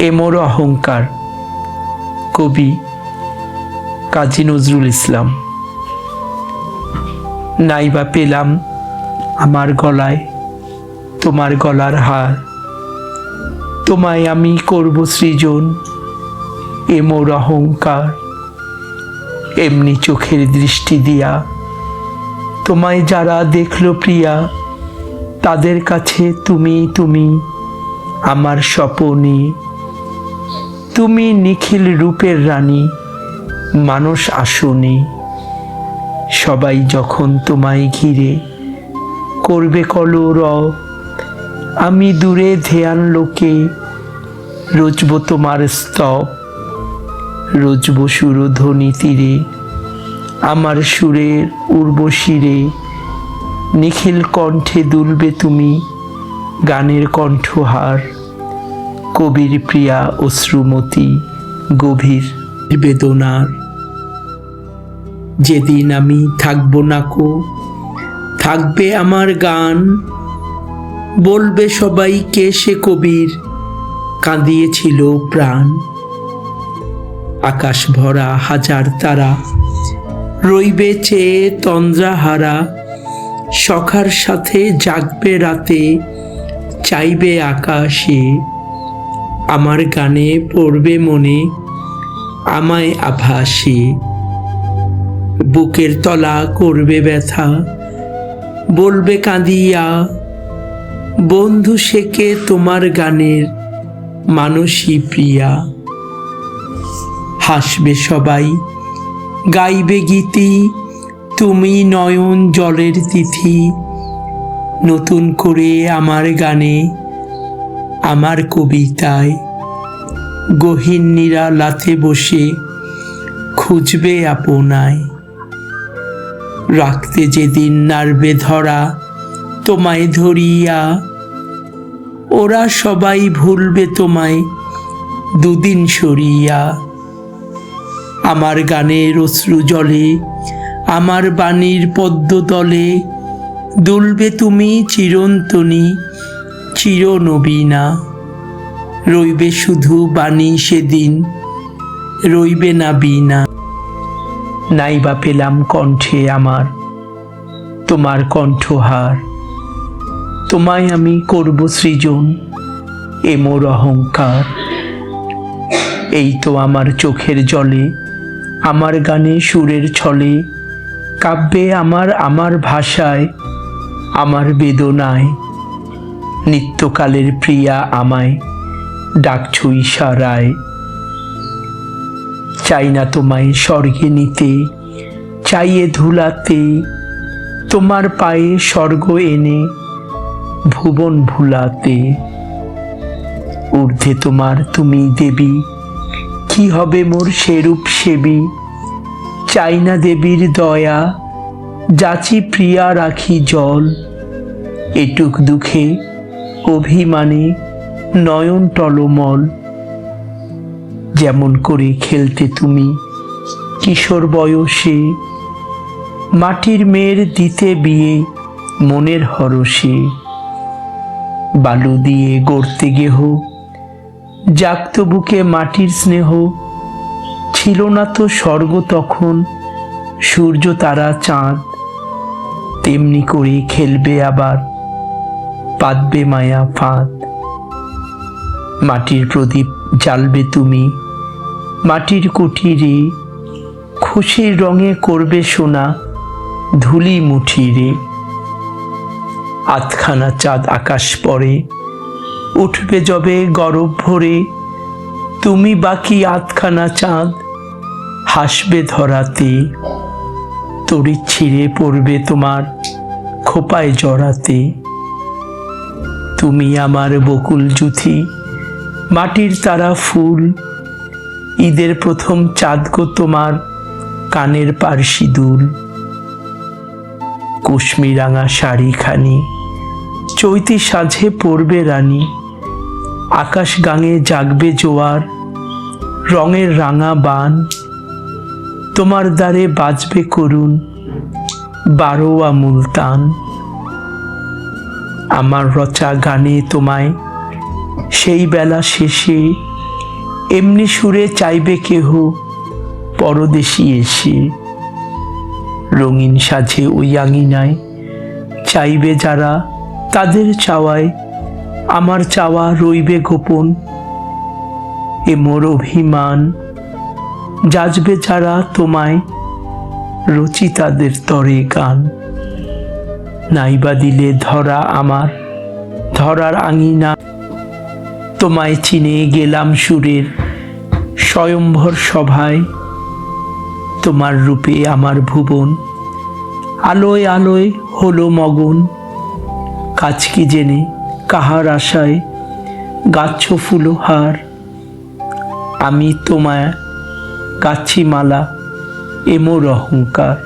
এ মোর অহংকার। কবি কাজী নজরুল ইসলাম। নাইবা পেলাম আমার গলায় তোমার গলার হার, তোমায় আমি করব সৃজন, এ মোর অহংকার। এমনি চোখের দৃষ্টি দিয়া তোমায় যারা দেখল প্রিয়া, তাদের কাছে তুমি আমার স্বপনে। তুমি নিখিল রূপের রানী, মানস আসনে। সবাই যখন তোমায় ঘিরে করবে কলরব, আমি দূরে ধ্যান লোকে রচব তোমার স্তব। রচব সুরধ্বনি তীরে, আমার সুরের উর্বশিরে। নিখিল কণ্ঠে দুলবে তুমি গানের কণ্ঠহার। কবির প্রিয়া অশ্রুমতি গভীর বেদনার। যেদিন আমি থাকব নাকো, থাকবে আমার গান। বলবে সবাই কে সে কবির, কাঁদিয়েছিল প্রাণ। আকাশ ভরা হাজার তারা রইবে চেয়ে তন্দ্রাহারা। সখার সাথে জাগবে রাতে, চাইবে আকাশে। আমার গানে পড়বে মনে আমায় আভাসে। বুকের তলা করবে ব্যথা, বলবে কাঁদিয়া, বন্ধু সেকে তোমার গানের মানসী প্রিয়া। হাসবে সবাই, গাইবে গীতি, তুমি নয়ন জলের তিথি। নতুন করে আমার গানে, আমার কবিতায়। গহীন নিরালাতে বসে খুঁজবে আপনায়। রাখতে যেদিন নাড়বে ধরা তোমায় ধরিয়া, ওরা সবাই ভুলবে তোমায় দুদিন সরিয়া। আমার গানের অশ্রু জলে, আমার বাণীর পদ্মতলে দুলবে তুমি চিরন্তনী চিরনবীনা। রইবে শুধু বাণী সেদিন, রইবে না বীণা। নাইবা পেলাম কণ্ঠে আমার তোমার কণ্ঠহার, তোমায় আমি করব সৃজন, এ মোর অহংকার। এই তো আমার চোখের জলে, আমার গানে সুরের ছলে, কাব্যে আমার ভাষায়, আমার বেদনায়। নিত্যকালের প্রিয়া আমায় ডাকছ ইশারায়। চাই না তোমায় স্বর্গে নিতে, চাইয়ে ধুলাতে। তোমার পায়ে স্বর্গ এনে ভুবন ভুলাতে। ঊর্ধ্বে তোমার তুমি দেবী, কি হবে মোর সেরূপ সেবী। চাই না দেবীর দয়া, যাচি প্রিয়া রাখি জল। এটুক দুঃখে অভিমানে নয়ন টলমল। যেমন করে খেলতে তুমি কিশোর বয়সে, মাটির মেয়ের দিতে বিয়ে মনের হরষে। বালু দিয়ে গড়তে গেহ, জাগত বুকে মাটির স্নেহ। ছিল না তো স্বর্গ তখন, সূর্য তারা চাঁদ। তেমনি করে খেলবে আবার, পাতবে মায়া ফাঁদ। মাটির প্রদীপ জ্বালবে তুমি মাটির কুঠিরে। খুশির রঙে করবে সোনা ধুলি মুঠিরে। আধখানা চাঁদ আকাশ পরে, উঠবে যবে গরব ভরে। তুমি বাকি আধখানা চাঁদ হাসবে ধরাতে। তড়ি ছিঁড়ে পড়বে তোমার খোপায় জড়াতে। তুমি আমার বকুল জুথি, মাটির তারা ফুল। ঈদের প্রথম চাঁদ গো তোমার কানের পার্সি দুল। কুশমি রাঙা শাড়িখানি চৈতি সাজে পড়বে রানী। আকাশ গাঙে জাগবে জোয়ার, রঙের রাঙা বান। তোমার দ্বারে বাজবে করুণ বারোয়া মুলতান। আমার রচা গানে তোমায় সেই বেলা শেষে এমনি সুরে চাইবে কেহ পরদেশী এসে, রঙিন সাজে ওই আঙিনায় চাইবে যারা, তাদের চাওয়ায় আমার চাওয়া রইবে গোপন। এ মোর অভিমান যাচবে যারা তোমায়, রচি তাদের তরে গান। নাইবা দিলে ধরা আমার ধরার আঙিনা, তোমায় চিনে গেলাম সুরের স্বয়ম্ভর সভায়। তোমার রূপে আমার ভুবন আলোয় আলোয় হলো মগন। কাজ কি জেনে কাহার আশায় গাচ্ছ ফুলহার, আমি তোমায় গাছি মালা এ মোর অহংকার।